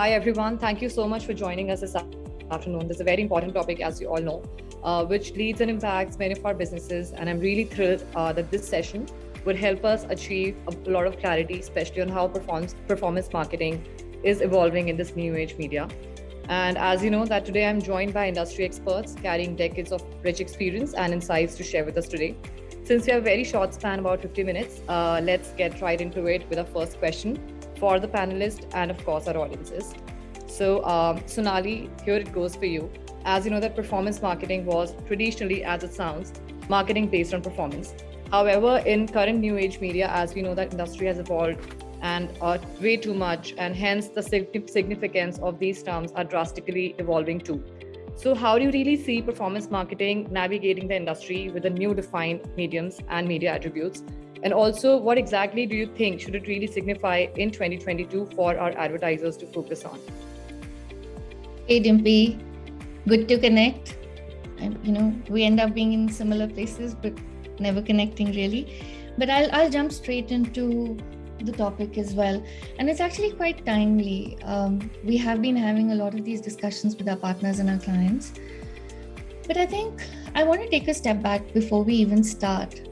Hi, everyone. Thank you so much for joining us this afternoon. This is a very important topic, as you all know, which leads and impacts many of our businesses. And I'm really thrilled that this session would help us achieve a lot of clarity, especially on how performance marketing is evolving in this new age media. And as you know, that today I'm joined by industry experts carrying decades of rich experience and insights to share with us today. Since we have a very short span, about 50 minutes, let's get right into it with our first question for the panelists and of course our audiences. So Sonali, here it goes for you. As you know that performance marketing was traditionally, as it sounds, marketing based on performance. However, in current new age media, as we know that industry has evolved and way too much, and hence the significance of these terms are drastically evolving too. So how do you really see performance marketing navigating the industry with the new defined mediums and media attributes? And also, what exactly do you think should it really signify in 2022 for our advertisers to focus on? Hey Dimpy, good to connect. And we end up being in similar places, but never connecting really. But I'll jump straight into the topic as well. And it's actually quite timely. We have been having a lot of these discussions with our partners and our clients. But I think I want to take a step back before we even start.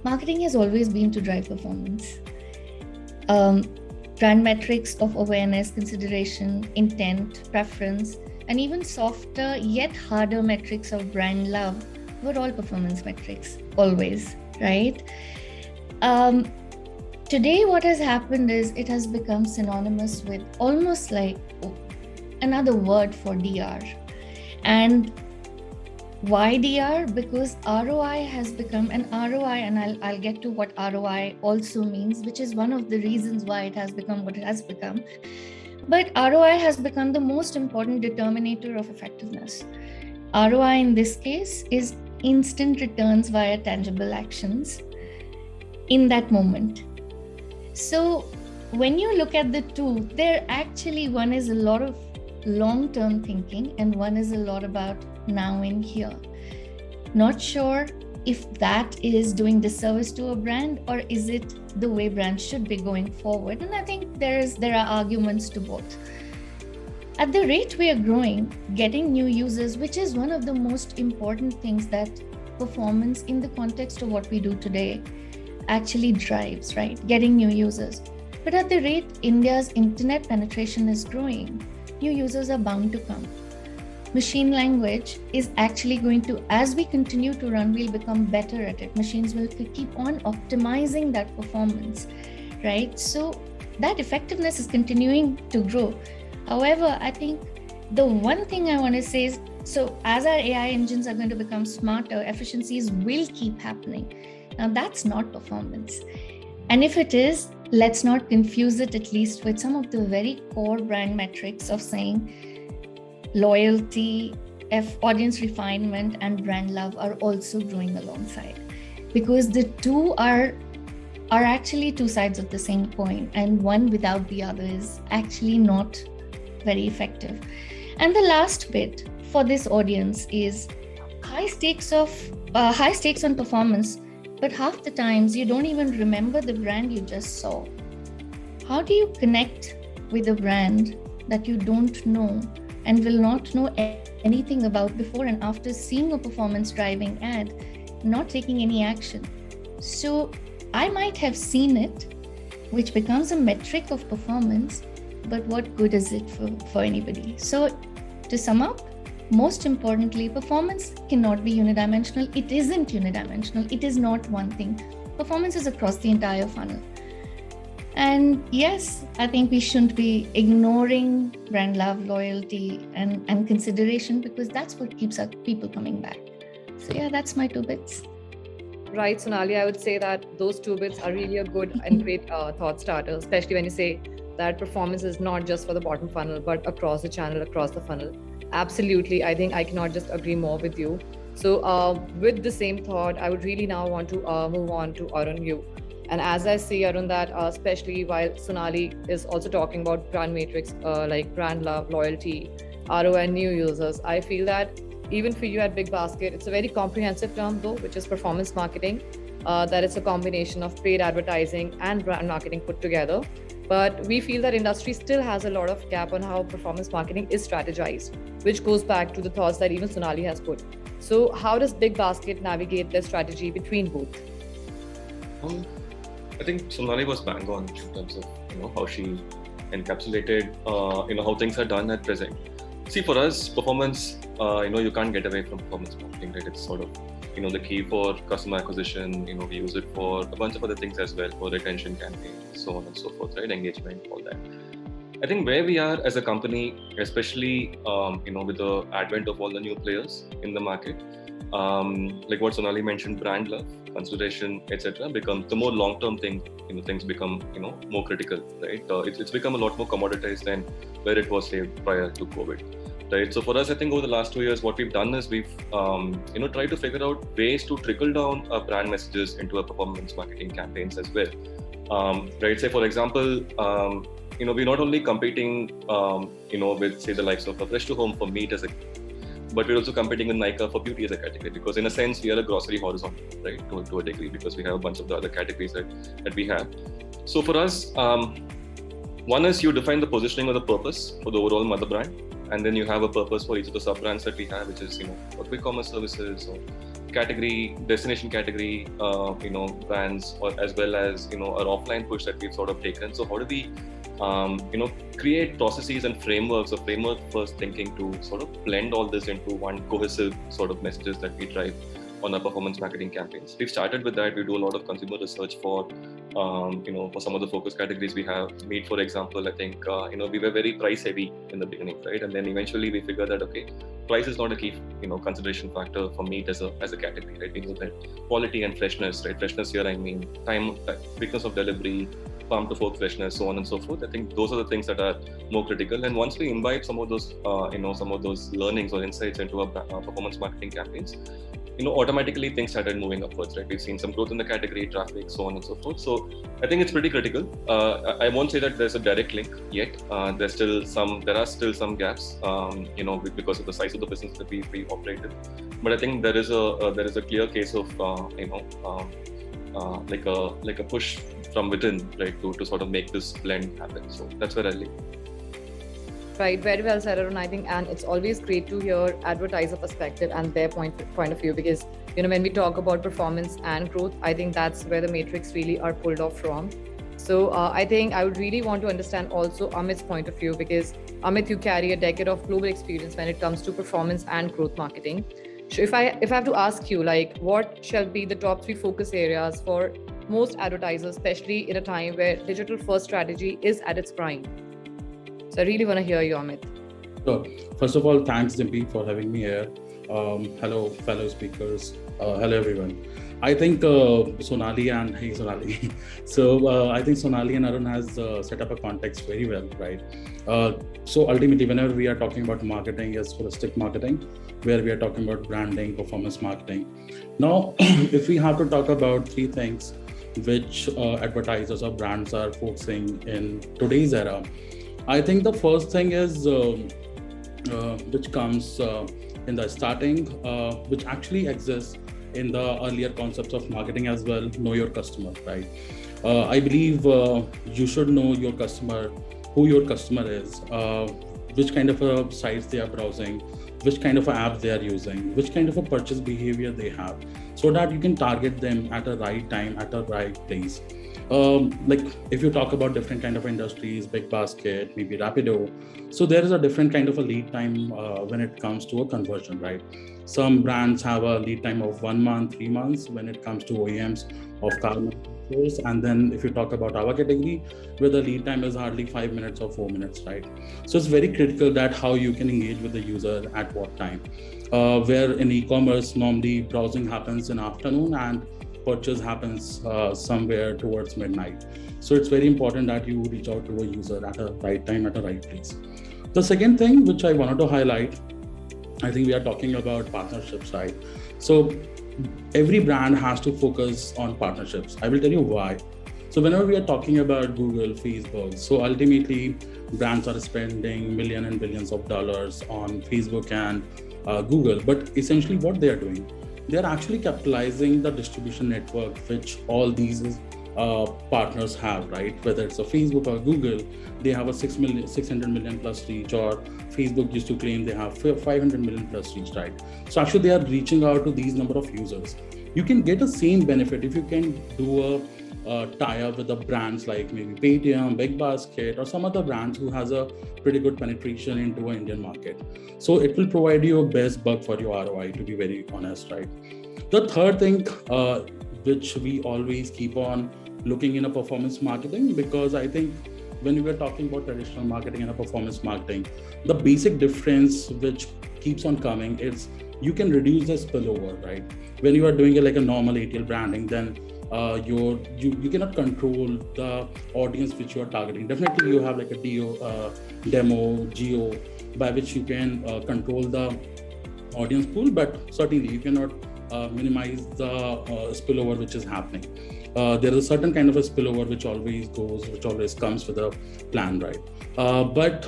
Marketing has always been to drive performance. Brand metrics of awareness, consideration, intent, preference, and even softer yet harder metrics of brand love were all performance metrics, always, right? Today, what has happened is it has become synonymous with almost like another word for DR. And why DR? Because ROI has become an ROI, and I'll get to what ROI also means, which is one of the reasons why it has become what it has become. But ROI has become the most important determinator of effectiveness. ROI in this case is instant returns via tangible actions in that moment. So when you look at the two, they're actually, one is a lot of long-term thinking and one is a lot about now and here. Not sure if that is doing disservice to a brand or is it the way brands should be going forward. And I think there are arguments to both. At the rate we are growing, getting new users, which is one of the most important things that performance in the context of what we do today actually drives, right? Getting new users. But at the rate India's internet penetration is growing, new users are bound to come. Machine language is actually going to, as we continue to run, we'll become better at it. Machines will keep on optimizing that performance, right? So that effectiveness is continuing to grow. However, I think the one thing I want to say is, so as our AI engines are going to become smarter, efficiencies will keep happening. Now that's not performance. And if it is, let's not confuse it at least with some of the very core brand metrics of saying loyalty, audience refinement, and brand love are also growing alongside. Because the two are actually two sides of the same coin, and one without the other is actually not very effective. And the last bit for this audience is high stakes on performance, but half the times you don't even remember the brand you just saw. How do you connect with a brand that you don't know and will not know anything about before and after seeing a performance driving ad, not taking any action? So I might have seen it, which becomes a metric of performance, but what good is it for anybody? So to sum up, most importantly, performance cannot be unidimensional. It isn't unidimensional. It is not one thing. Performance is across the entire funnel. And yes, I think we shouldn't be ignoring brand love, loyalty, and consideration, because that's what keeps our people coming back. So yeah, that's my 2 bits. Right, Sonali, I would say that those 2 bits are really a good and great thought starter, especially when you say that performance is not just for the bottom funnel, but across the channel, across the funnel. Absolutely, I think I cannot just agree more with you. So with the same thought, I would really now want to move on to Arun, you. And as I see, Arun, that especially while Sonali is also talking about brand matrix, like brand love, loyalty, ROI, and new users, I feel that even for you at Big Basket, it's a very comprehensive term though, which is performance marketing, that it's a combination of paid advertising and brand marketing put together. But we feel that industry still has a lot of gap on how performance marketing is strategized, which goes back to the thoughts that even Sonali has put. So how does Big Basket navigate their strategy between both? I think Sonali was bang on in terms of how she encapsulated how things are done at present. See, for us, performance, you can't get away from performance marketing, right? It's sort of the key for customer acquisition. We use it for a bunch of other things as well, for retention campaigns, so on and so forth, right? Engagement, all that. I think where we are as a company, especially with the advent of all the new players in the market, like what Sonali mentioned, brand love, consideration, etc., become the more long-term thing. Things become more critical, right? It's become a lot more commoditized than where it was, say, prior to COVID, right? So for us, I think over the last 2 years, what we've done is we've tried to figure out ways to trickle down our brand messages into our performance marketing campaigns as well, right? Say, for example, we're not only competing, with, say, the likes of a Fresh to Home for meat as a, but we're also competing with Nykaa for beauty as a category, because in a sense, we are a grocery horizontal, right, to a degree, because we have a bunch of the other categories that we have. So for us, one is you define the positioning of the purpose for the overall mother brand, and then you have a purpose for each of the sub-brands that we have, which is, for quick commerce services, or category, destination category, brands, or as well as, our offline push that we've sort of taken. So how do we create processes and frameworks, or framework first thinking to sort of blend all this into one cohesive sort of messages that we drive on our performance marketing campaigns. We've started with that. We do a lot of consumer research for, for some of the focus categories we have. Meat, for example, I think, we were very price heavy in the beginning, right? And then eventually we figured that, okay, price is not a key, consideration factor for meat as a category, right? We know that quality and freshness, right? Freshness here, I mean, time, quickness of delivery, farm to fork freshness, so on and so forth. I think those are the things that are more critical. And once we imbibe some of those, some of those learnings or insights into our performance marketing campaigns, automatically things started moving upwards, right? We've seen some growth in the category, traffic, so on and so forth. So I think it's pretty critical. I won't say that there's a direct link yet. There are still some gaps, because of the size of the business that we operate in. But I think there is a clear case of, like a push from within, right, to sort of make this blend happen. So that's where I live. Right, very well said, Arun. I think, and it's always great to hear advertiser perspective and their point of view, because when we talk about performance and growth, I think that's where the matrix really are pulled off from. So I think I would really want to understand also Amit's point of view, because Amit, you carry a decade of global experience when it comes to performance and growth marketing. So if I have to ask you, like, what shall be the top 3 focus areas for most advertisers, especially in a time where digital first strategy is at its prime? So I really want to hear you, Amit. So, first of all, thanks, Dimpy, for having me here. Hello, fellow speakers. Hello, everyone. I think Sonali and hey, Sonali. So I think Sonali and Arun has set up a context very well, right? So ultimately, whenever we are talking about marketing, it's holistic marketing, where we are talking about branding, performance marketing. Now, if we have to talk about 3 things which advertisers or brands are focusing in today's era, I think the first thing is which comes in the starting, which actually exists in the earlier concepts of marketing as well, know your customer, right? I believe you should know your customer, who your customer is, which kind of sites they are browsing, which kind of app they are using, which kind of a purchase behavior they have, so that you can target them at the right time, at the right place. Like if you talk about different kind of industries, Big Basket, maybe Rapido, so there is a different kind of a lead time when it comes to a conversion, right? Some brands have a lead time of 1 month, 3 months when it comes to OEMs of car manufacturers. And then if you talk about our category, where the lead time is hardly 5 minutes or 4 minutes, right? So it's very critical that how you can engage with the user at what time. Where in e-commerce, normally browsing happens in afternoon and purchase happens somewhere towards midnight. So it's very important that you reach out to a user at a right time, at a right place. The second thing which I wanted to highlight, I think we are talking about partnerships, right? So every brand has to focus on partnerships. I will tell you why. So whenever we are talking about Google, Facebook, so ultimately brands are spending millions and billions of dollars on Facebook and Google, but essentially what they are doing, they are actually capitalizing the distribution network which all these partners have, right? Whether it's a Facebook or Google, they have a 600 million plus reach, or Facebook used to claim they have 500 million plus reach, right? So actually they are reaching out to these number of users. You can get the same benefit if you can do a tie-up with the brands like maybe Paytm, Big Basket, or some other brands who has a pretty good penetration into an Indian market. So it will provide you a best buck for your ROI, to be very honest, right? The third thing, which we always keep on looking in a performance marketing, because I think when we were talking about traditional marketing and a performance marketing, the basic difference which keeps on coming is you can reduce the spillover, right? When you are doing like a normal ATL branding, then you cannot control the audience which you are targeting. Definitely you have like a demo, geo, by which you can control the audience pool, but certainly you cannot minimize the spillover which is happening. There is a certain kind of a spillover which always comes with a plan, right? But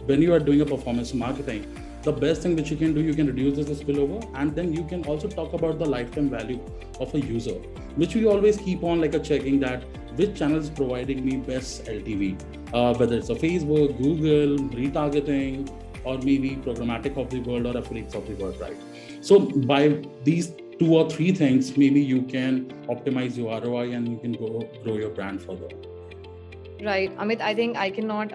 when you are doing a performance marketing, the best thing which you can do, you can reduce this spillover, and then you can also talk about the lifetime value of a user, which we always keep on like a checking that which channel is providing me best LTV, whether it's a Facebook, Google, retargeting, or maybe programmatic of the world or affiliates of the world, right? So by these 2 or 3 things, maybe you can optimize your ROI and you can grow your brand further. Right, Amit, I think I cannot,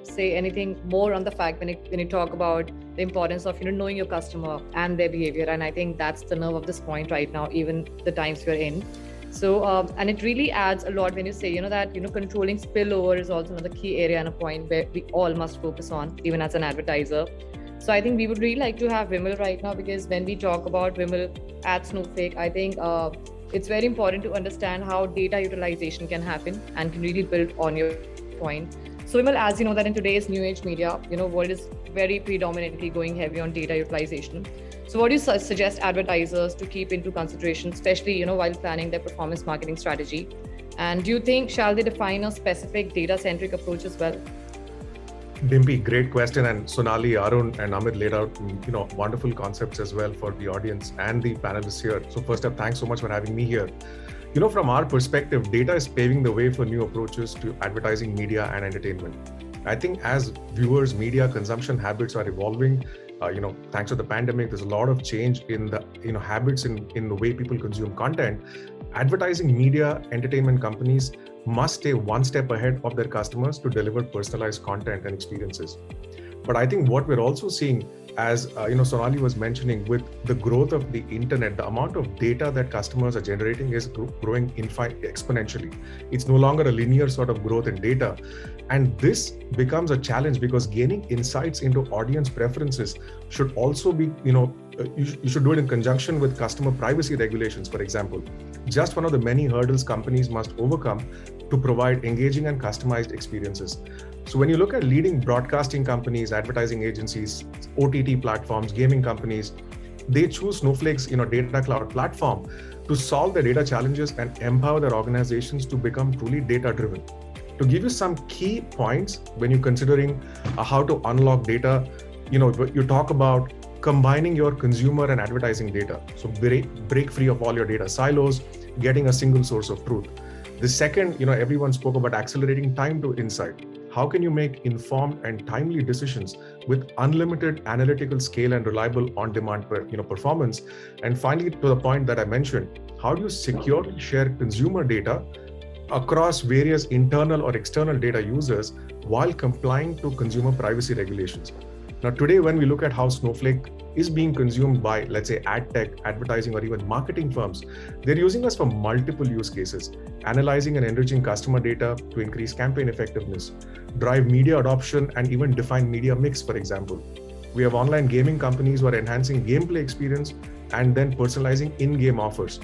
say anything more on the fact when you talk about the importance of, knowing your customer and their behavior. And I think that's the nerve of this point right now, even the times we're in. So, and it really adds a lot when you say, that, controlling spillover is also another key area and a point where we all must focus on, even as an advertiser. So I think we would really like to have Vimal right now, because when we talk about Vimal at Snowflake, I think it's very important to understand how data utilization can happen and can really build on your point. So Vimal, as you know that in today's new age media, world is very predominantly going heavy on data utilization. So what do you suggest advertisers to keep into consideration, especially, while planning their performance marketing strategy? And do you think, shall they define a specific data-centric approach as well? Dimpy, great question. And Sonali, Arun, and Amit laid out, wonderful concepts as well for the audience and the panelists here. So first up, thanks so much for having me here. From our perspective, data is paving the way for new approaches to advertising, media, and entertainment. I think as viewers, media consumption habits are evolving, thanks to the pandemic, there's a lot of change in the, habits in the way people consume content. Advertising, media, entertainment companies must stay one step ahead of their customers to deliver personalized content and experiences. But I think what we're also seeing, as Sonali was mentioning, with the growth of the internet, the amount of data that customers are generating is growing exponentially. It's no longer a linear sort of growth in data. And this becomes a challenge because gaining insights into audience preferences should also be, you should do it in conjunction with customer privacy regulations, for example. Just one of the many hurdles companies must overcome to provide engaging and customized experiences. So when you look at leading broadcasting companies, advertising agencies, OTT platforms, gaming companies, they choose Snowflake's data cloud platform to solve their data challenges and empower their organizations to become truly data-driven. To give you some key points when you're considering how to unlock data, you talk about combining your consumer and advertising data. So break free of all your data silos, getting a single source of truth. The second, everyone spoke about accelerating time to insight. How can you make informed and timely decisions with unlimited analytical scale and reliable on-demand performance? And finally, to the point that I mentioned, how do you securely share consumer data across various internal or external data users while complying to consumer privacy regulations? Now, today, when we look at how Snowflake is being consumed by, let's say, ad tech, advertising, or even marketing firms, they're using us for multiple use cases, analyzing and enriching customer data to increase campaign effectiveness, drive media adoption, and even define media mix, for example. We have online gaming companies who are enhancing gameplay experience and then personalizing in-game offers.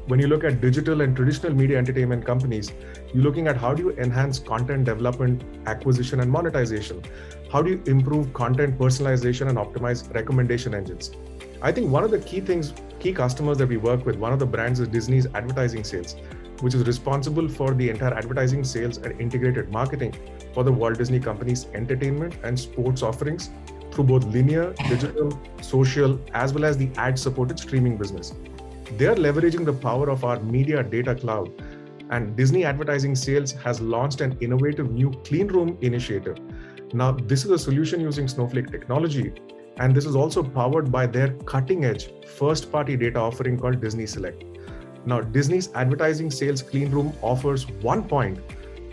When you look at digital and traditional media entertainment companies, you're looking at how do you enhance content development, acquisition, and monetization? How do you improve content personalization and optimize recommendation engines? I think one of the key customers that we work with, one of the brands is Disney's advertising sales, which is responsible for the entire advertising sales and integrated marketing for the Walt Disney Company's entertainment and sports offerings through both linear, digital, social, as well as the ad-supported streaming business. They're leveraging the power of our media data cloud And Disney Advertising Sales has launched an innovative new clean room initiative. Now, this is a solution using Snowflake technology, and this is also powered by their cutting-edge first-party data offering called Disney Select. Now, Disney's Advertising Sales Clean Room offers 1 point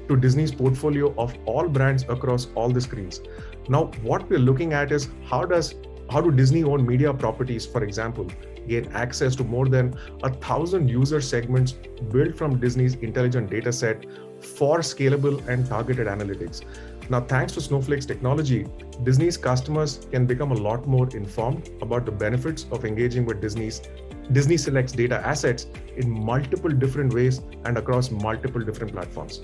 to Disney's portfolio of all brands across all the screens. Now, what we're looking at is how do Disney-owned media properties, for example, gain access to more than 1,000 user segments built from Disney's intelligent data set for scalable and targeted analytics. Now, thanks to Snowflake's technology, Disney's customers can become a lot more informed about the benefits of engaging with Disney Select's data assets in multiple different ways and across multiple different platforms.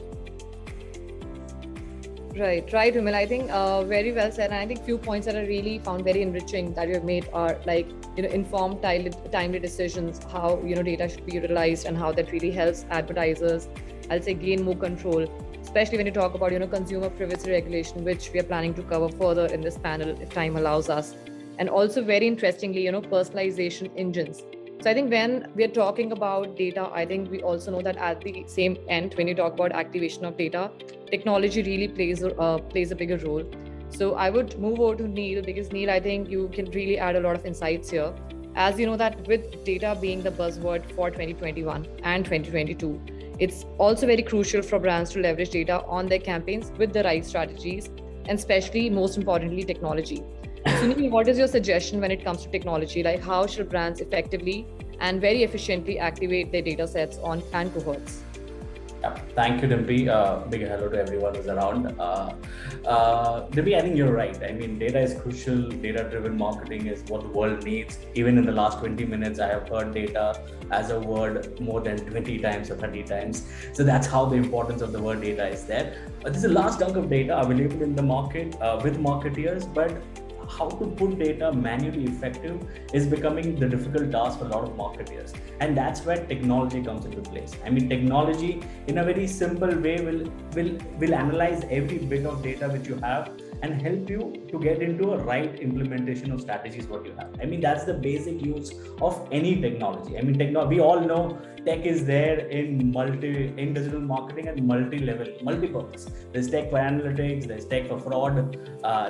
Right, Vimal. I think very well said. And I think few points that I really found very enriching that you have made are like, informed, timely decisions, how, data should be utilized and how that really helps advertisers, I'll say, gain more control, especially when you talk about, consumer privacy regulation, which we are planning to cover further in this panel if time allows us. And also very interestingly, personalization engines. So I think when we are talking about data, I think we also know that at the same end, when you talk about activation of data, technology really plays a bigger role. So I would move over to Neel, because Neel, I think you can really add a lot of insights here. As you know that with data being the buzzword for 2021 and 2022, it's also very crucial for brands to leverage data on their campaigns with the right strategies, and especially, most importantly, technology. So Neel, what is your suggestion when it comes to technology? Like, how should brands effectively and very efficiently activate their data sets on and cohorts? Yeah, thank you, Dimpy. Big hello to everyone who's around. Dimpy, I think you're right. I mean, data is crucial. Data-driven marketing is what the world needs. Even in the last 20 minutes, I have heard data as a word more than 20 times or 30 times. So that's how the importance of the word data is there. This is a large chunk of data available in the market with marketeers, but how to put data manually effective is becoming the difficult task for a lot of marketers. And that's where technology comes into place. I mean, technology in a very simple way will analyze every bit of data which you have and help you to get into a right implementation of strategies what you have. I mean, that's the basic use of any technology. I mean, we all know tech is there in digital marketing and multi-level, multi-purpose. There's tech for analytics, there's tech for fraud,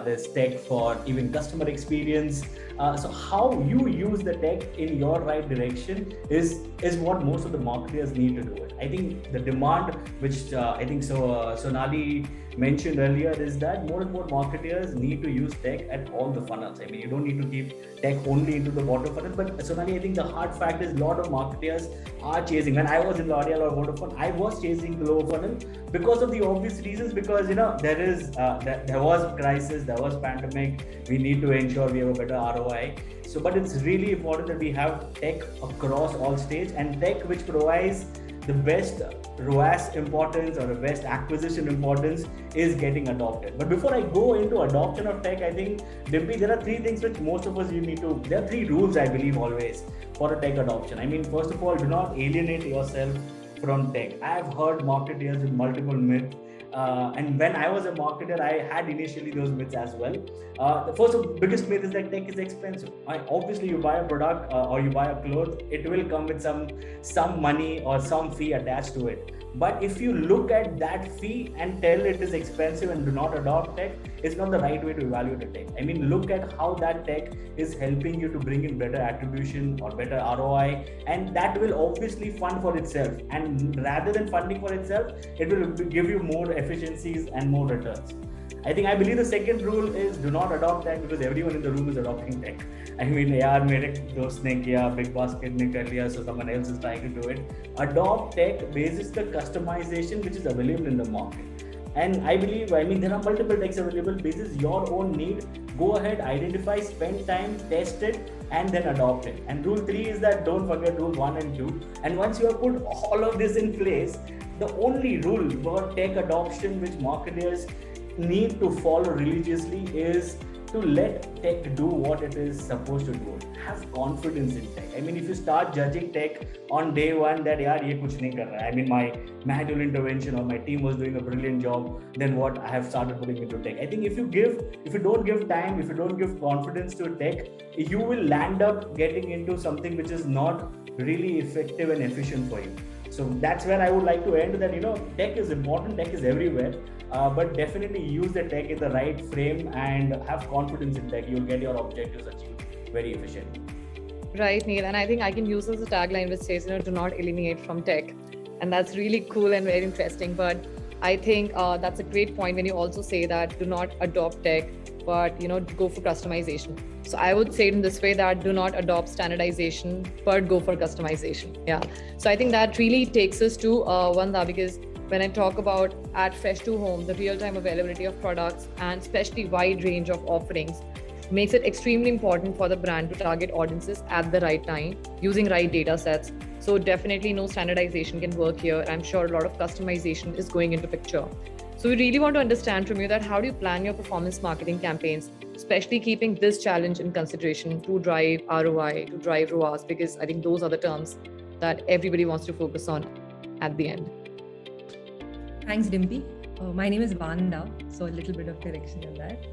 there's tech for even customer experience. So how you use the tech in your right direction is what most of the marketers need to do it. I think the demand, which I think Sonali mentioned earlier, is that more and more marketers need to use tech at all the funnels. I mean, you don't need to keep tech only into the bottom funnel, but Sonali, I think the hard fact is a lot of marketers are chasing. When I was in L'Oreal or Vodafone, I was chasing the lower funnel because of the obvious reasons, because there was a crisis, there was pandemic, we need to ensure we have a better ROI. So, but it's really important that we have tech across all stages, and tech which provides the best ROAS importance or the best acquisition importance is getting adopted. But before I go into adoption of tech, I think, Dimpy, there are three things which most of us there are three rules, I believe, always for a tech adoption. I mean, first of all, do not alienate yourself from tech. I have heard marketers with multiple myths. And when I was a marketer, I had initially those myths as well. The first biggest myth is that tech is expensive. Obviously, you buy a product or you buy a cloth, it will come with some money or some fee attached to it. But if you look at that fee and tell it is expensive and do not adopt tech, it's not the right way to evaluate a tech. I mean, look at how that tech is helping you to bring in better attribution or better ROI, and that will obviously fund for itself. And rather than funding for itself, it will give you more efficiencies and more returns. I believe the second rule is do not adopt tech because everyone in the room is adopting tech. I mean, yaar, mere dost ne kiya, big basket ne kar liya, so someone else is trying to do it. Adopt tech basis the customization which is available in the market. And I believe, there are multiple techs available basis your own need. Go ahead, identify, spend time, test it, and then adopt it. And rule 3 is that don't forget rule 1 and 2. And once you have put all of this in place, the only rule for tech adoption which marketers need to follow religiously is to let tech do what it is supposed to do. Have confidence in tech. I mean, if you start judging tech on day one that yaar ye kuch nahi kar raha hai. I mean, my manual intervention or my team was doing a brilliant job, then what I have started putting into tech. I think if you don't give time, if you don't give confidence to tech, you will land up getting into something which is not really effective and efficient for you. So that's where I would like to end, that, tech is important, tech is everywhere, but definitely use the tech in the right frame and have confidence in tech. You'll get your objectives achieved very efficiently. Right, Neel. And I think I can use as a tagline which says, do not alienate from tech. And that's really cool and very interesting. But I think that's a great point when you also say that do not adopt tech, but, go for customization. So I would say it in this way, that do not adopt standardization, but go for customization. Yeah. So I think that really takes us to Vanda, because when I talk about at Fresh to Home, the real-time availability of products and especially wide range of offerings makes it extremely important for the brand to target audiences at the right time using right data sets. So definitely no standardization can work here. I'm sure a lot of customization is going into picture. So we really want to understand from you that how do you plan your performance marketing campaigns, especially keeping this challenge in consideration to drive ROI, to drive ROAS, because I think those are the terms that everybody wants to focus on at the end. Thanks, Dimpy. My name is Vanda, so a little bit of correction in that.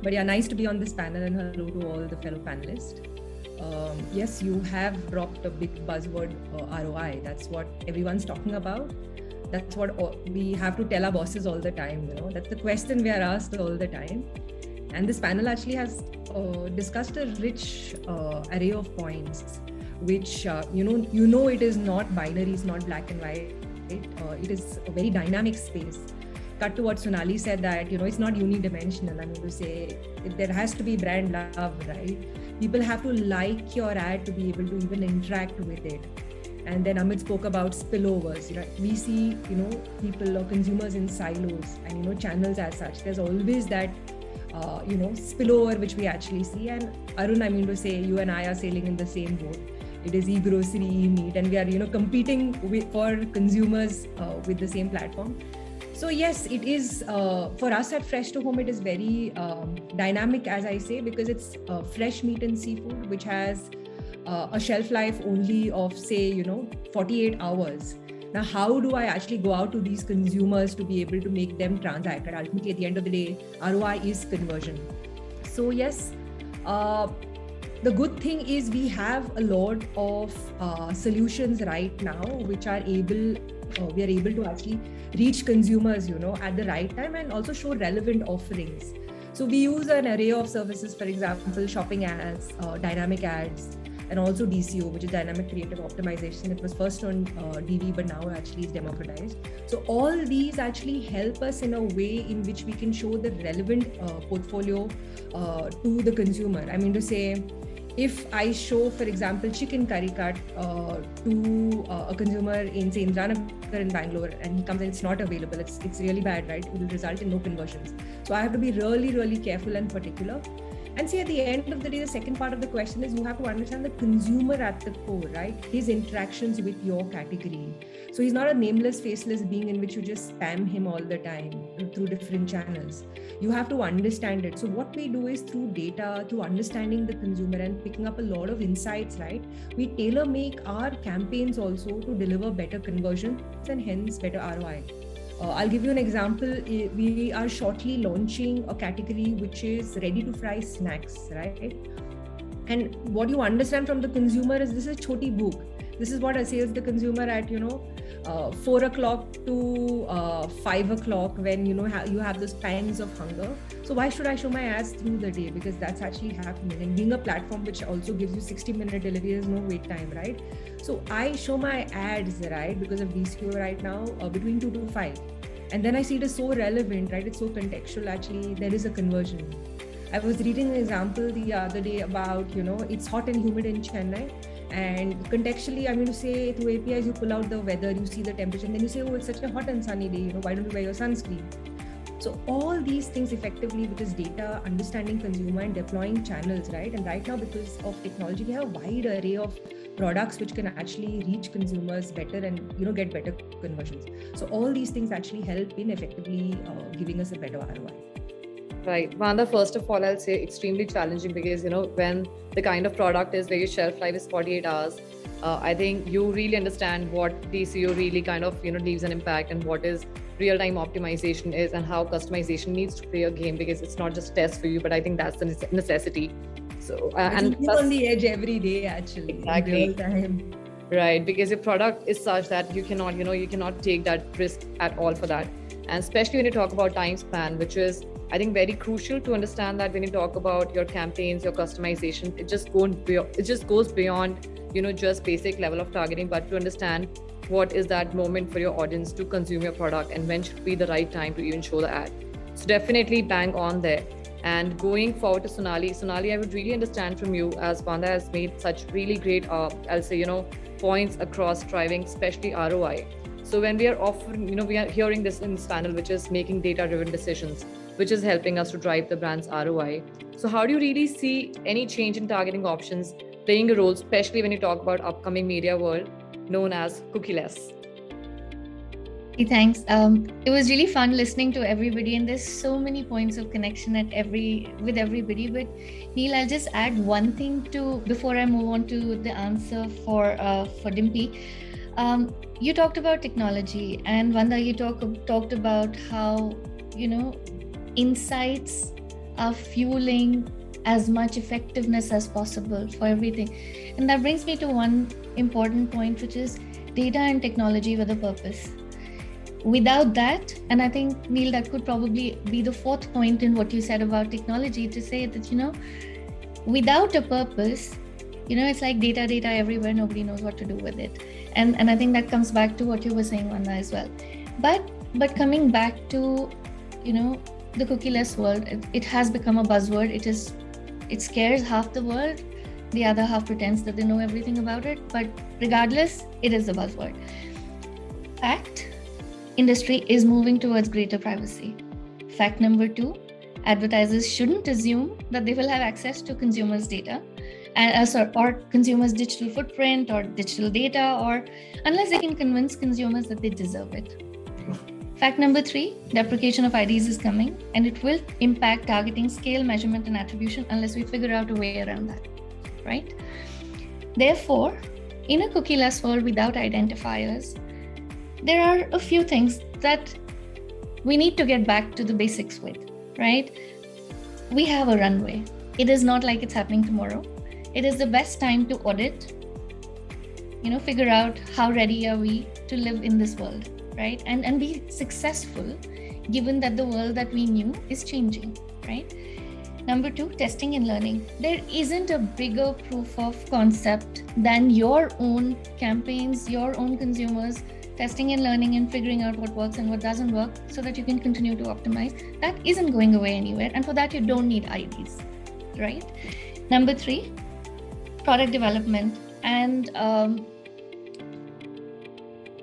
But yeah, nice to be on this panel, and hello to all the fellow panelists. Yes, you have dropped a big buzzword, ROI. That's what everyone's talking about. That's what we have to tell our bosses all the time. That's the question we are asked all the time. And this panel actually has discussed a rich array of points, which it is not binary, it's not black and white. It is a very dynamic space. Cut to what Sonali said, that it's not unidimensional. I mean to say, there has to be brand love, right? People have to like your ad to be able to even interact with it. And then Amit spoke about spillovers. We see people or consumers in silos and channels as such. There's always that spillover which we actually see. And Arun, I mean to say, you and I are sailing in the same boat. It is e-grocery, e-meat, and we are competing for consumers with the same platform. So yes, it is for us at Fresh to Home, it is very dynamic, as I say, because it's fresh meat and seafood, which has a shelf life only of say 48 hours. Now, how do I actually go out to these consumers to be able to make them transact? And ultimately, at the end of the day, ROI is conversion. So yes, the good thing is we have a lot of solutions right now, which are we are able to actually reach consumers, at the right time, and also show relevant offerings. So we use an array of services, for example, shopping ads, dynamic ads, and also DCO, which is dynamic creative optimization. It was first on DV, but now actually is democratized. So all these actually help us in a way in which we can show the relevant portfolio to the consumer. I mean to say, if I show, for example, chicken curry cut to a consumer in, say, Indranagar in Bangalore, and he comes and it's not available, it's really bad, right? It will result in no conversions. So I have to be really, really careful and particular. And see, at the end of the day, the second part of the question is you have to understand the consumer at the core, right? His interactions with your category. So he's not a nameless, faceless being in which you just spam him all the time through different channels. You have to understand it. So what we do is through data, through understanding the consumer and picking up a lot of insights, right? We tailor make our campaigns also to deliver better conversions and hence better ROI. I'll give you an example. We are shortly launching a category which is ready to fry snacks, right? And what you understand from the consumer is this is choti bhook. This is what I say the consumer at 4 o'clock to 5 o'clock when you have those pangs of hunger. So why should I show my ads through the day? Because that's actually happening. And being a platform which also gives you 60-minute delivery, there's no wait time, right? So I show my ads, right, because of DCO right now between 2 to 5. And then I see it is so relevant, right? It's so contextual. Actually, there is a conversion. I was reading an example the other day about, it's hot and humid in Chennai. And contextually, I mean to say, through APIs, you pull out the weather, you see the temperature, and then you say, oh, it's such a hot and sunny day, why don't you wear your sunscreen? So all these things effectively, which is data, understanding consumer and deploying channels, right? And right now, because of technology, we have a wide array of products which can actually reach consumers better and, get better conversions. So all these things actually help in effectively giving us a better ROI. Right. Vanda, first of all, I'll say extremely challenging because, when the kind of product is where your shelf life is 48 hours, I think you really understand what DCO really kind of, leaves an impact and what is real-time optimization is and how customization needs to play a game because it's not just test for you, but I think that's the necessity. So, and on the edge every day, actually. Exactly. In real time. right? Because your product is such that you cannot take that risk at all for that. And especially when you talk about time span, which is, I think, very crucial to understand that when you talk about your campaigns, your customization, it just goes beyond, just basic level of targeting, but to understand what is that moment for your audience to consume your product and when should be the right time to even show the ad. So definitely bang on there. And going forward to Sonali, I would really understand from you, as Vanda has made such really great, I'll say, points across driving, especially ROI. So when we are we are hearing this in this panel, which is making data-driven decisions, which is helping us to drive the brand's ROI. So how do you really see any change in targeting options playing a role, especially when you talk about upcoming media world known as cookieless? Thanks. It was really fun listening to everybody, and there's so many points of connection with everybody. But Neel, I'll just add one thing before I move on to the answer for Dimpy. You talked about technology, and Vanda, you talked about how insights are fueling as much effectiveness as possible for everything, and that brings me to one important point, which is data and technology with a purpose. Without that, and I think, Neel, that could probably be the fourth point in what you said about technology, to say that, without a purpose, it's like data everywhere, nobody knows what to do with it. And I think that comes back to what you were saying, Vanda, as well. But coming back to, the cookieless world, it has become a buzzword. It scares half the world. The other half pretends that they know everything about it. But regardless, it is a buzzword. Fact, industry is moving towards greater privacy. Fact number 2, advertisers shouldn't assume that they will have access to consumers' data or consumers' digital footprint or digital data, or unless they can convince consumers that they deserve it. Fact number 3, deprecation of IDs is coming, and it will impact targeting, scale, measurement, and attribution unless we figure out a way around that, right? Therefore, in a cookieless world without identifiers, there are a few things that we need to get back to the basics with, right? We have a runway. It is not like it's happening tomorrow. It is the best time to audit, figure out how ready are we to live in this world, right? And be successful, given that the world that we knew is changing, right? Number 2, testing and learning. There isn't a bigger proof of concept than your own campaigns, your own consumers, testing and learning and figuring out what works and what doesn't work so that you can continue to optimize. That isn't going away anywhere. And for that, you don't need IDs, right? Number 3, product development. And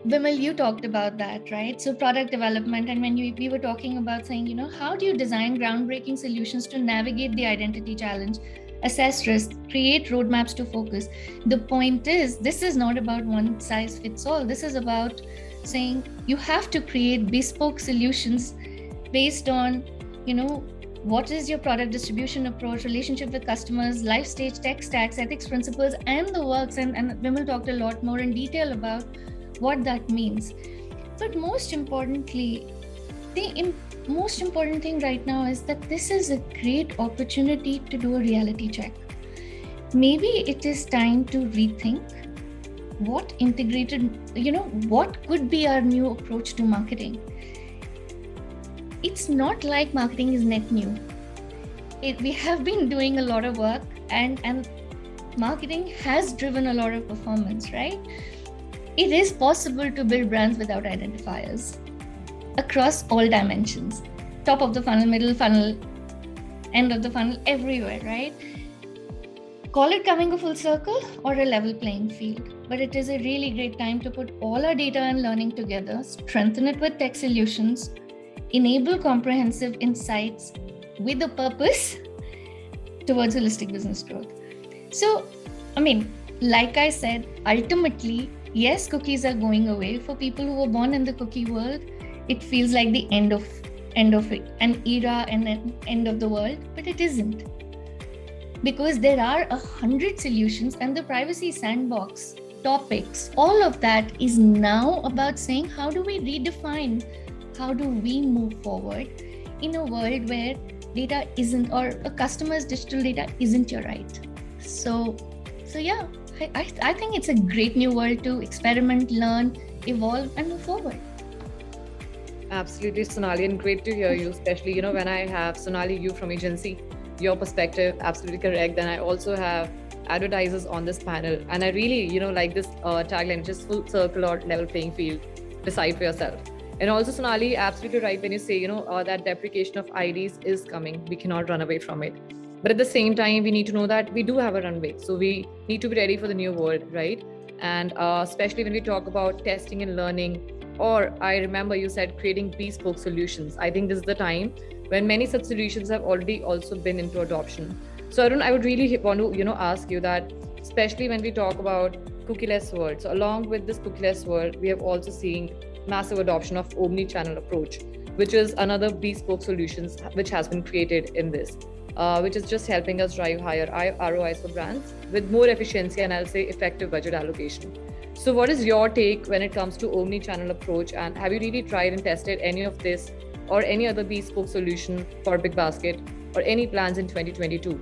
Vimal, you talked about that, right? So product development, and when we were talking about saying, how do you design groundbreaking solutions to navigate the identity challenge, assess risk, create roadmaps to focus. The point is, this is not about one size fits all. This is about saying you have to create bespoke solutions based on, what is your product distribution approach, relationship with customers, life stage, tech stacks, ethics principles, and the works. And Vimal talked a lot more in detail about what that means. But most importantly, the most important thing right now is that this is a great opportunity to do a reality check. Maybe it is time to rethink what what could be our new approach to marketing. It's not like marketing is net new. We have been doing a lot of work, and marketing has driven a lot of performance, right? It is possible to build brands without identifiers across all dimensions. Top of the funnel, middle funnel, end of the funnel, everywhere, right? Call it coming a full circle or a level playing field. But it is a really great time to put all our data and learning together, strengthen it with tech solutions, enable comprehensive insights with a purpose towards holistic business growth. So, like I said, ultimately, yes, cookies are going away. For people who were born in the cookie world, it feels like the end of an era and an end of the world, but it isn't. Because there are 100 solutions, and the privacy sandbox topics, all of that is now about saying, how do we redefine, how do we move forward in a world where data isn't, or a customer's digital data isn't your right. So yeah, I think it's a great new world to experiment, learn, evolve, and move forward. Absolutely, Sonali, and great to hear you, especially, when I have Sonali, you from agency, your perspective, absolutely correct. Then I also have advertisers on this panel. And I really, like this tagline, just full circle or level playing field, decide for yourself. And also, Sonali, absolutely right when you say, that deprecation of IDs is coming. We cannot run away from it. But at the same time, we need to know that we do have a runway. So we need to be ready for the new world, right? And especially when we talk about testing and learning, or I remember you said creating bespoke solutions. I think this is the time when many such solutions have already also been into adoption. So Arun, I would really want to, ask you that, especially when we talk about cookieless world. So along with this cookieless world, we have also seen massive adoption of omni-channel approach, which is another bespoke solutions which has been created in this, which is just helping us drive higher ROIs for brands with more efficiency and I'll say effective budget allocation. So what is your take when it comes to omni-channel approach, and have you really tried and tested any of this or any other bespoke solution for Big Basket or any plans in 2022?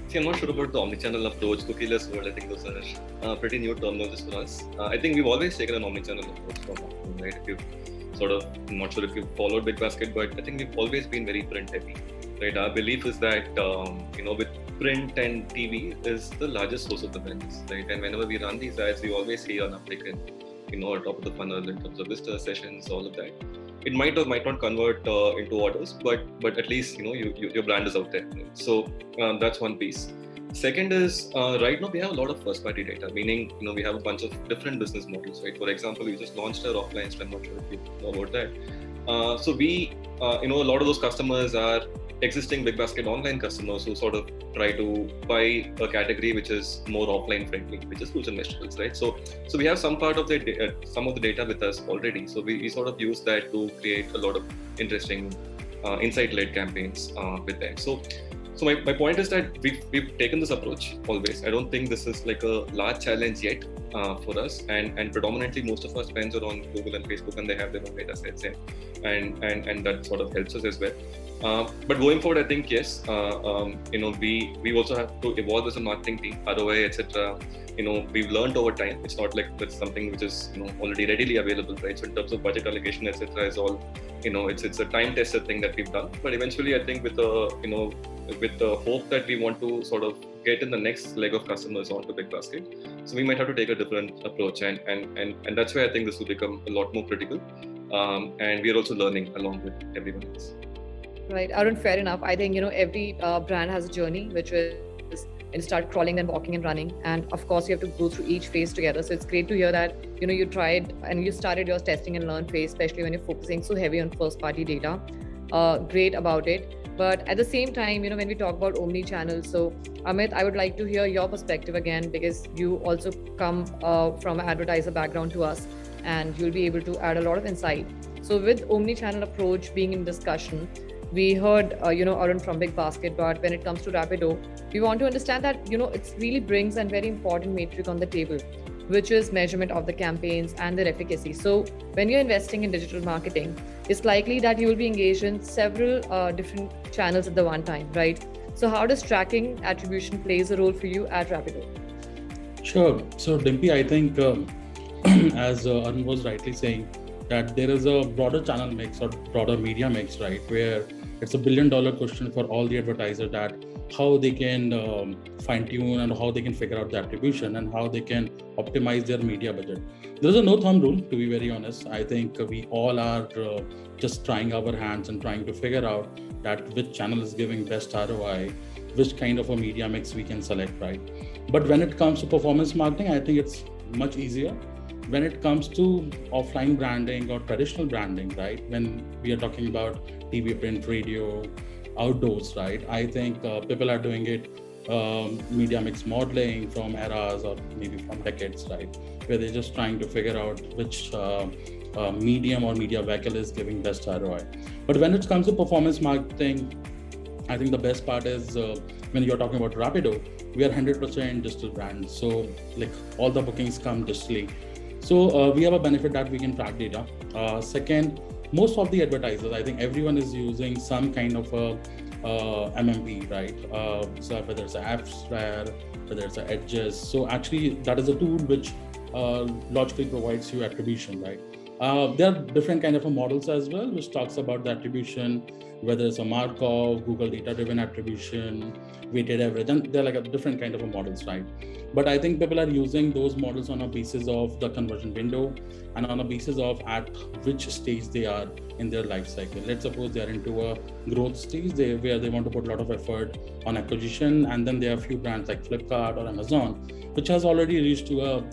See, I'm not sure about the omnichannel approach, cookieless world. I think those are pretty new terminologies for us. I think we've always taken an omnichannel approach from marketing, right? If you've I'm not sure if you've followed Big Basket, but I think we've always been very print heavy, right? Our belief is that, with print and TV is the largest source of the business, right? And whenever we run these ads, we always see an uptick in, top of the funnel in terms of visitor sessions, all of that. It might or might not convert into orders, but at least your brand is out there. Right? So that's one piece. Second is right now we have a lot of first-party data, meaning we have a bunch of different business models. Right? For example, we just launched our offline store. I'm not sure if you know about that. So we, a lot of those customers are existing Big Basket online customers who sort of try to buy a category which is more offline friendly, which is fruits and vegetables, right? So we have some part of some of the data with us already. So we sort of use that to create a lot of interesting insight-led campaigns with them. So my point is that we've taken this approach always. I don't think this is like a large challenge yet for us, and predominantly most of our spends are on Google and Facebook, and they have their own data sets in, and that sort of helps us as well. But going forward, I think yes, we also have to evolve as a marketing team, ROI, etc. We've learned over time. It's not like that's something which is already readily available, right? So in terms of budget allocation, etc., is all it's a time tested thing that we've done. But eventually, I think with the hope that we want to sort of get in the next leg of customers onto Big Basket, so we might have to take a different approach, and that's where I think this will become a lot more critical. And we are also learning along with everyone else. Right, Arun, fair enough. I think every brand has a journey, which is and start crawling, then walking and running, and of course you have to go through each phase together. So it's great to hear that you tried and you started your testing and learn phase, especially when you're focusing so heavy on first party data. Great about it. But at the same time, when we talk about omni-channel, so Amit, I would like to hear your perspective again, because you also come from an advertiser background to us, and you'll be able to add a lot of insight. So with omni-channel approach being in discussion, we heard, Arun from Big Basket, but when it comes to Rapido, we want to understand that, it really brings a very important metric on the table, which is measurement of the campaigns and their efficacy. So when you're investing in digital marketing, it's likely that you will be engaged in several different channels at the one time, right? So how does tracking attribution plays a role for you at Rapido? Sure. So Dimpy, I think as Arun was rightly saying, that there is a broader channel mix or broader media mix, right? Where it's $1 billion question for all the advertisers, that how they can fine tune and how they can figure out the attribution and how they can optimize their media budget. There's a no thumb rule, to be very honest. I think we all are just trying our hands and trying to figure out that which channel is giving best ROI, which kind of a media mix we can select, right? But when it comes to performance marketing, I think it's much easier. When it comes to offline branding or traditional branding, right? When we are talking about TV, print, radio, outdoors, right? I think people are doing it media mix modeling from eras or maybe from decades, right? Where they're just trying to figure out which medium or media vehicle is giving best ROI. But when it comes to performance marketing, I think the best part is when you're talking about Rapido, we are 100% digital brand. So like all the bookings come digitally. So we have a benefit that we can track data. Second, most of the advertisers, I think everyone is using some kind of a MMP, right? So whether it's AppsWare, whether it's edges. So actually, that is a tool which logically provides you attribution, right? There are different kind of models as well, which talks about the attribution, whether it's a Markov, Google data-driven attribution, weighted average, and they're like a different kind of models, right? But I think people are using those models on a basis of the conversion window and on a basis of at which stage they are in their life cycle. Let's suppose they are into a growth stage where they want to put a lot of effort on acquisition, and then there are a few brands like Flipkart or Amazon, which has already reached to a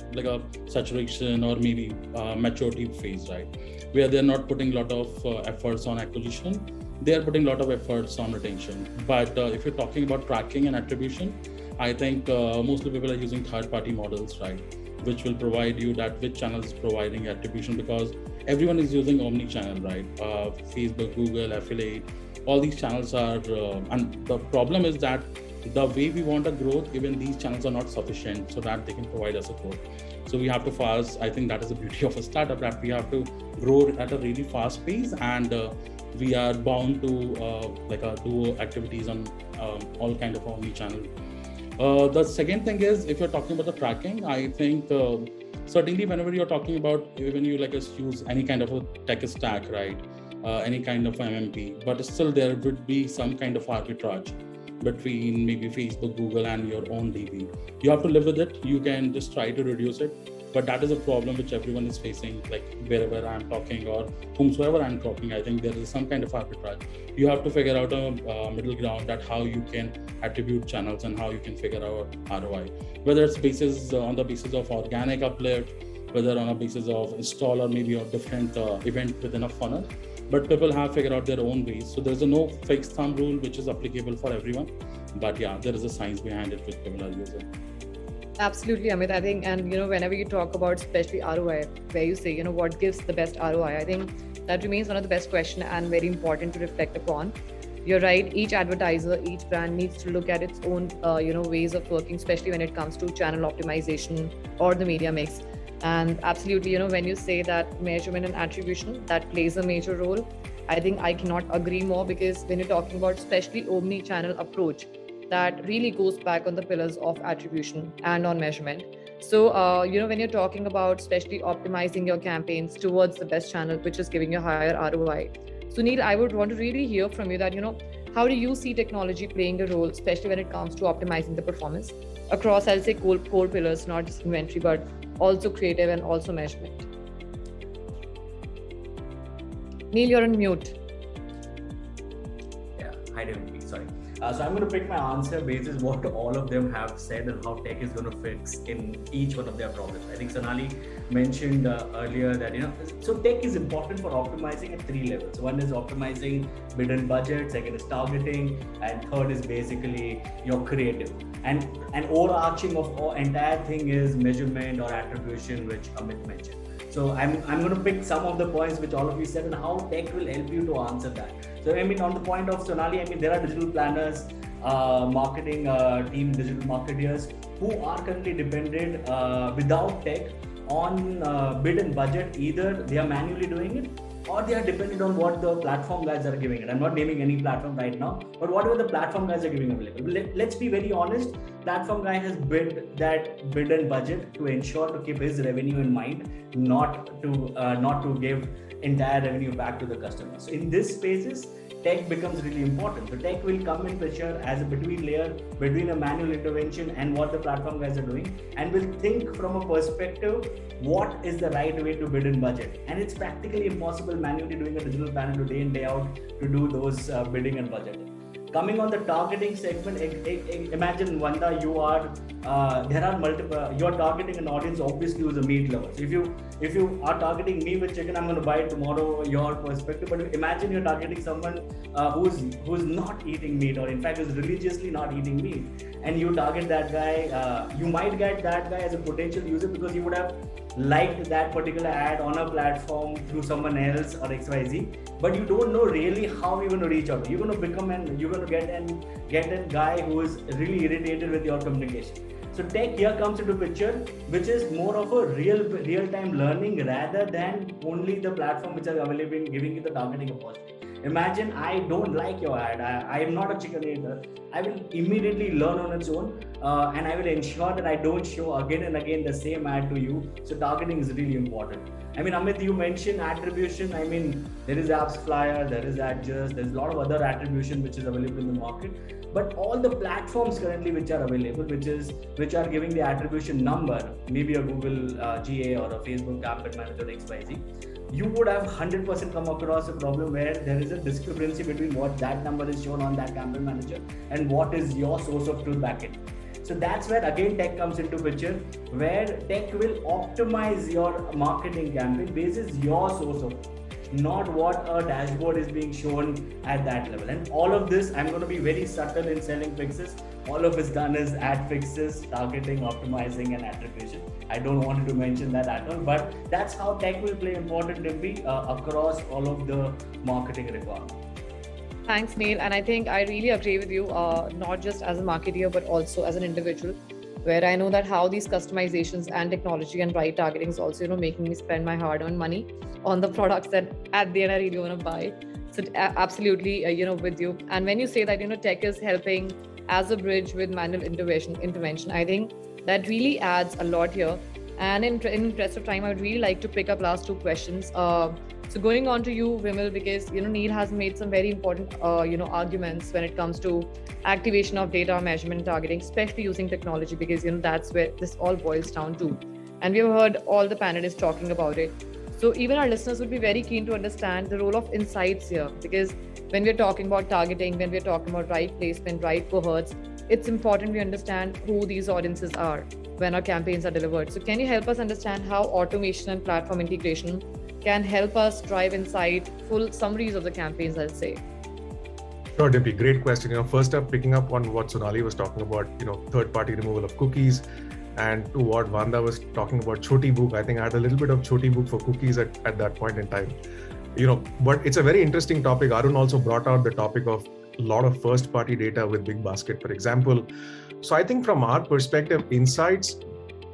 saturation or maybe maturity phase, right? Where they're not putting a lot of efforts on acquisition, they are putting a lot of efforts on retention. But if you're talking about tracking and attribution, I think mostly people are using third-party models, right? Which will provide you that which channel is providing attribution, because everyone is using omni-channel, right? Facebook, Google, affiliate, all these channels are, and the problem is that the way we want a growth, even these channels are not sufficient so that they can provide us a growth. So we have to fast. I think that is the beauty of a startup, that we have to grow at a really fast pace, and we are bound to do activities on all kind of omni-channel. The second thing is, if you're talking about the tracking, I think certainly whenever you're talking about, when you use any kind of a tech stack, right? Any kind of MMP, but still there would be some kind of arbitrage between maybe Facebook, Google, and your own DB. You have to live with it. You can just try to reduce it, but that is a problem which everyone is facing, like wherever I'm talking or whomsoever I'm talking. I think there is some kind of arbitrage. You have to figure out a middle ground, that how you can attribute channels and how you can figure out ROI, whether it's on the basis of organic uplift, whether on a basis of install, or maybe a different event within a funnel. But people have figured out their own ways. So there's no fixed thumb rule which is applicable for everyone. But yeah, there is a science behind it which people are using. Absolutely, Amit. I think, and whenever you talk about especially ROI, where you say, what gives the best ROI, I think that remains one of the best questions and very important to reflect upon. You're right. Each advertiser, each brand needs to look at its own, ways of working, especially when it comes to channel optimization or the media mix. And absolutely, when you say that measurement and attribution, that plays a major role, I think I cannot agree more, because when you're talking about especially omni-channel approach, that really goes back on the pillars of attribution and on measurement. So, when you're talking about especially optimizing your campaigns towards the best channel, which is giving you higher ROI. So, Neel, I would want to really hear from you that, how do you see technology playing a role, especially when it comes to optimizing the performance across, I'll say, core pillars, not just inventory, but also creative and also measurement. Neel, you're on mute. Yeah, hi Dimpy, sorry. So I'm going to pick my answer based on what all of them have said and how tech is going to fix in each one of their problems. I think Sonali mentioned earlier that, so tech is important for optimizing at 3 levels. One is optimizing bid and budget, second is targeting, and third is basically your creative. And an overarching of entire thing is measurement or attribution, which Amit mentioned. So I'm going to pick some of the points which all of you said and how tech will help you to answer that. So on the point of Sonali, there are digital planners, marketing team, digital marketeers who are currently dependent without tech on bid and budget. Either they are manually doing it, or they are dependent on what the platform guys are giving it. I'm not naming any platform right now, but whatever the platform guys are giving available. Let's be very honest, platform guy has built that bid and budget to ensure to keep his revenue in mind, not to give entire revenue back to the customer. So in this spaces, tech becomes really important. So tech will come in picture as a between layer between a manual intervention and what the platform guys are doing, and will think from a perspective what is the right way to bid and budget. And it's practically impossible manually doing a digital planner day in day out to do those bidding and budgeting. Coming on the targeting segment, imagine Vanda, you're targeting an audience obviously who's a meat lover. So if you are targeting me with chicken, I'm going to buy it tomorrow, your perspective. But imagine you're targeting someone who's not eating meat, or in fact is religiously not eating meat, and you target that guy. You might get that guy as a potential user because you would have liked that particular ad on a platform through someone else or XYZ, but you don't know really how you're going to reach out. You're going to get a guy who is really irritated with your communication. So tech here comes into picture, which is more of a real-time learning rather than only the platform which are available giving you the targeting opportunity. Imagine I don't like your ad. I am not a chicken eater. I will immediately learn on its own, and I will ensure that I don't show again and again the same ad to you. So targeting is really important. I mean, Amit, you mentioned attribution. I mean, there is Apps Flyer, there is Adjust, there's a lot of other attribution which is available in the market. But all the platforms currently which are available, which are giving the attribution number, maybe a Google GA or a Facebook Campaign Manager XYZ, you would have 100% come across a problem where there is a discrepancy between what that number is shown on that campaign manager and what is your source of truth backend. So that's where again tech comes into picture, where tech will optimize your marketing campaign basis your source of truth, not what a dashboard is being shown at that level. And all of this, I'm going to be very subtle in selling Pixis. All of it's done is ad fixes, targeting, optimizing, and attribution. I don't want to mention that at all, but that's how tech will play important, Dimpy, across all of the marketing requirements. Thanks, Neel. And I think I really agree with you, not just as a marketer, but also as an individual, where I know that how these customizations and technology and right targeting is also, making me spend my hard-earned money on the products that at the end I really want to buy. So absolutely, with you. And when you say that, tech is helping as a bridge with manual intervention, I think that really adds a lot here. And in interest of time, I would really like to pick up last two questions. So going on to you, Vimal, because Neel has made some very important arguments when it comes to activation of data, measurement, targeting, especially using technology, because that's where this all boils down to. And we have heard all the panelists talking about it. So even our listeners would be very keen to understand the role of insights here, because when we're talking about targeting, when we're talking about right placement, right cohorts, it's important we understand who these audiences are when our campaigns are delivered. So can you help us understand how automation and platform integration can help us drive insightful summaries of the campaigns, I'll say? Sure, Dimpy, great question. First up, picking up on what Sonali was talking about, third-party removal of cookies, and to what Vanda was talking about, Choti Book. I think I had a little bit of Choti Book for cookies at that point in time. But it's a very interesting topic. Arun also brought out the topic of a lot of first-party data with Big Basket, for example. So I think from our perspective, insights,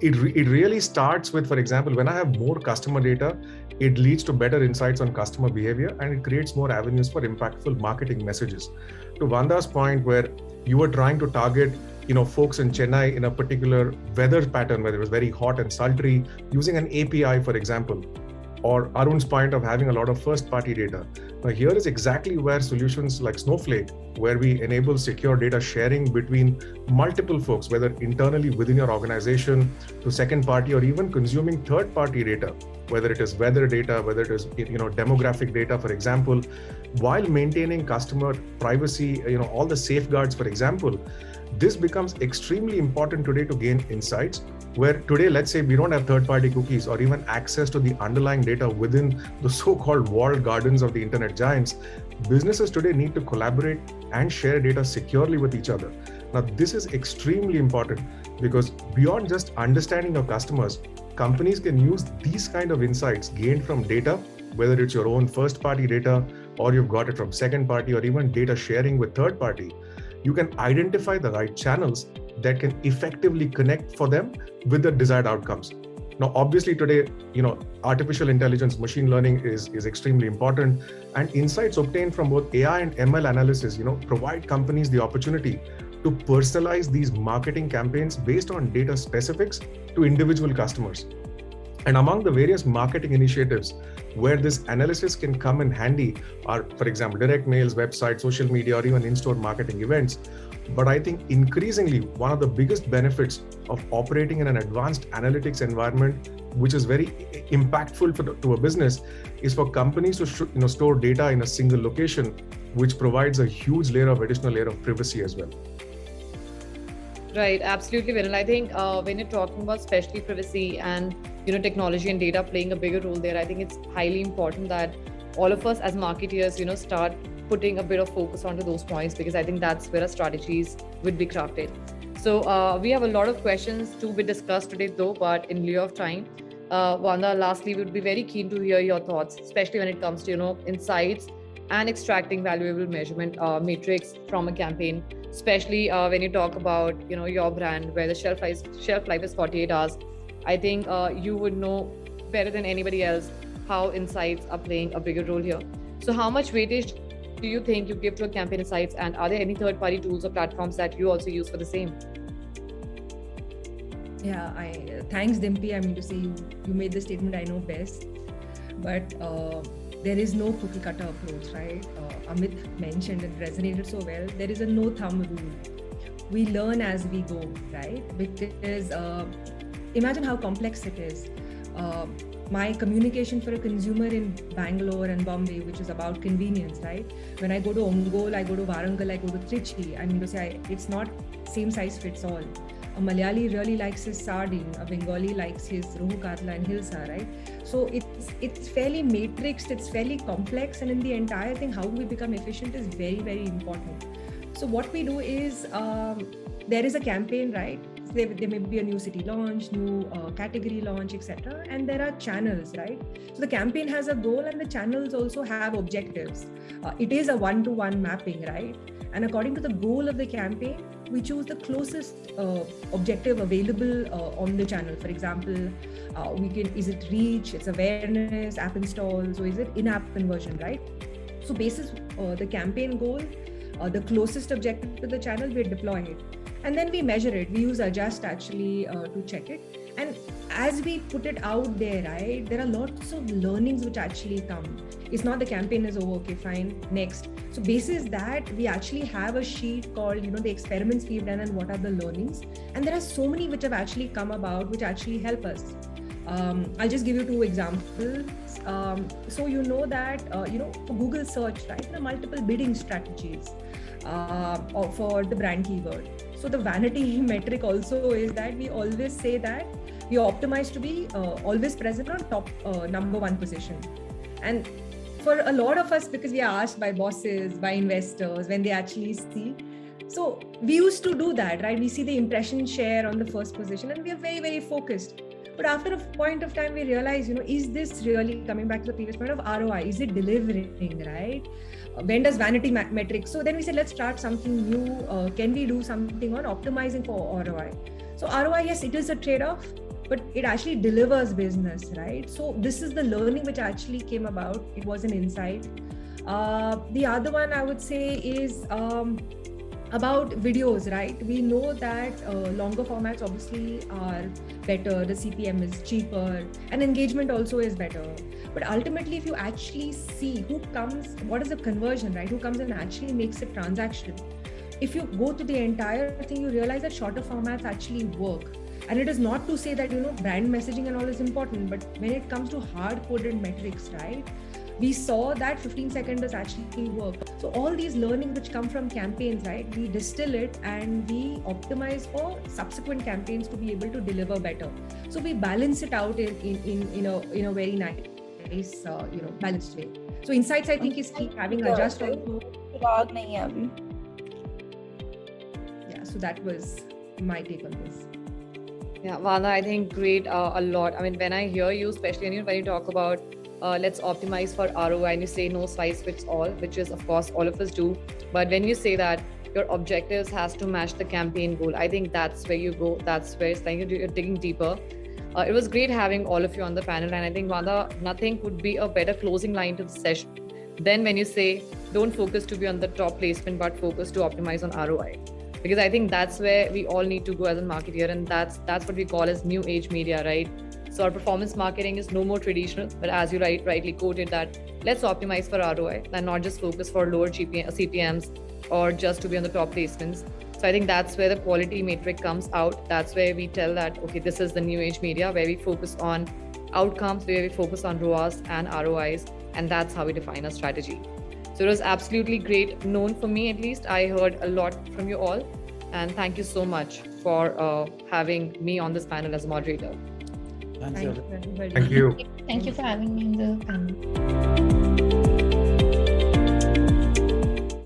it really starts with, for example, when I have more customer data, it leads to better insights on customer behavior, and it creates more avenues for impactful marketing messages. To Vanda's point, where you were trying to target folks in Chennai in a particular weather pattern, whether it was very hot and sultry, using an API, for example, or Arun's point of having a lot of first-party data. Now, here is exactly where solutions like Snowflake, where we enable secure data sharing between multiple folks, whether internally within your organization, to second-party, or even consuming third-party data, whether it is weather data, whether it is demographic data, for example, while maintaining customer privacy, all the safeguards, for example. This becomes extremely important today to gain insights, where today, let's say we don't have third-party cookies or even access to the underlying data within the so-called walled gardens of the internet giants. Businesses today need to collaborate and share data securely with each other. Now, this is extremely important because beyond just understanding your customers, companies can use these kind of insights gained from data, whether it's your own first-party data or you've got it from second-party or even data sharing with third-party. You can identify the right channels that can effectively connect for them with the desired outcomes. Now, obviously today, artificial intelligence, machine learning is extremely important, and insights obtained from both AI and ML analysis, provide companies the opportunity to personalize these marketing campaigns based on data specifics to individual customers. And among the various marketing initiatives where this analysis can come in handy are, for example, direct mails, websites, social media, or even in-store marketing events. But I think increasingly, one of the biggest benefits of operating in an advanced analytics environment, which is very impactful to a business, is for companies to store data in a single location, which provides a huge additional layer of privacy as well. Right, absolutely, Vimal. I think when you're talking about especially privacy and technology and data playing a bigger role there, I think it's highly important that all of us as marketeers, start putting a bit of focus onto those points, because I think that's where our strategies would be crafted. So we have a lot of questions to be discussed today, though, but in lieu of time, Vanda, lastly, we would be very keen to hear your thoughts, especially when it comes to insights and extracting valuable measurement metrics from a campaign, especially when you talk about your brand where the shelf life is 48 hours. I think you would know better than anybody else how insights are playing a bigger role here. So how much weightage do you think you give to a campaign insights, and are there any third-party tools or platforms that you also use for the same? Yeah, thanks Dimpy. I mean to say you made the statement I know best, but there is no cookie cutter approach, right? Amit mentioned and resonated so well. There is a no thumb rule. We learn as we go, right? Because imagine how complex it is. My communication for a consumer in Bangalore and Bombay, which is about convenience, right? When I go to Ongole, I go to Warangal, I go to Trichy. I mean to say, it's not same size fits all. A Malayali really likes his sardine, a Bengali likes his rohu katla and hilsa, right? So it's fairly matrixed, it's fairly complex, and in the entire thing, how we become efficient is very, very important. So what we do is, there is a campaign, right? There may be a new city launch, new category launch, etc. And there are channels, right? So the campaign has a goal and the channels also have objectives. It is a one-to-one mapping, right? And according to the goal of the campaign, we choose the closest objective available on the channel. For example, is it reach, it's awareness, app installs, or is it in-app conversion, right? So basis the campaign goal, the closest objective to the channel, we deploy it. And then we measure it. We use adjust actually to check it. And as we put it out there, right, there are lots of learnings which actually come. It's not the campaign is over, okay, fine, next. So basis that, we actually have a sheet called, the experiments we've done and what are the learnings. And there are so many which have actually come about, which actually help us. I'll just give you 2 examples. So you know that, for Google search, right, there are multiple bidding strategies for the brand keyword. So the vanity metric also is that we always say that we optimize to be always present on top number 1 position. And for a lot of us, because we are asked by bosses, by investors, when they actually see. So we used to do that, right? We see the impression share on the first position and we are very, very focused. But after a point of time, we realize, is this really, coming back to the previous point of ROI, is it delivering, right? When does vanity metrics? So then we said, let's start something new. Can we do something on optimizing for ROI? So ROI, yes, it is a trade-off, but it actually delivers business, right? So this is the learning which actually came about. It was an insight. The other one I would say is about videos, right? We know that longer formats obviously are better, the CPM is cheaper, and engagement also is better. But ultimately, if you actually see who comes, what is the conversion, right? Who comes and actually makes a transaction. If you go to the entire thing, you realize that shorter formats actually work. And it is not to say that, brand messaging and all is important, but when it comes to hard-coded metrics, right? We saw that 15 seconds actually work. So all these learnings which come from campaigns, right? We distill it and we optimize for subsequent campaigns to be able to deliver better. So we balance it out in a very nice, balanced way. So insights, I think, is keep having adjust also. Yeah, so that was my take on this. Yeah, Vanda, I think great a lot. I mean, when I hear you, especially when you talk about let's optimize for ROI and you say no size fits all, which is of course all of us do. But when you say that your objectives has to match the campaign goal, I think that's where you go. That's where it's like you're digging deeper. It was great having all of you on the panel. And I think, Vanda, nothing could be a better closing line to the session than when you say, don't focus to be on the top placement, but focus to optimize on ROI. Because I think that's where we all need to go as a marketer. And that's what we call as new age media, right? So our performance marketing is no more traditional, but as you rightly quoted that, let's optimize for ROI and not just focus for lower CPMs or just to be on the top placements. So I think that's where the quality metric comes out. That's where we tell that, okay, this is the new age media where we focus on outcomes, where we focus on ROAS and ROIs, and that's how we define our strategy. So it was absolutely great, known for me at least. I heard a lot from you all, and thank you so much for having me on this panel as a moderator. Thank you. Thank you for having me in the panel.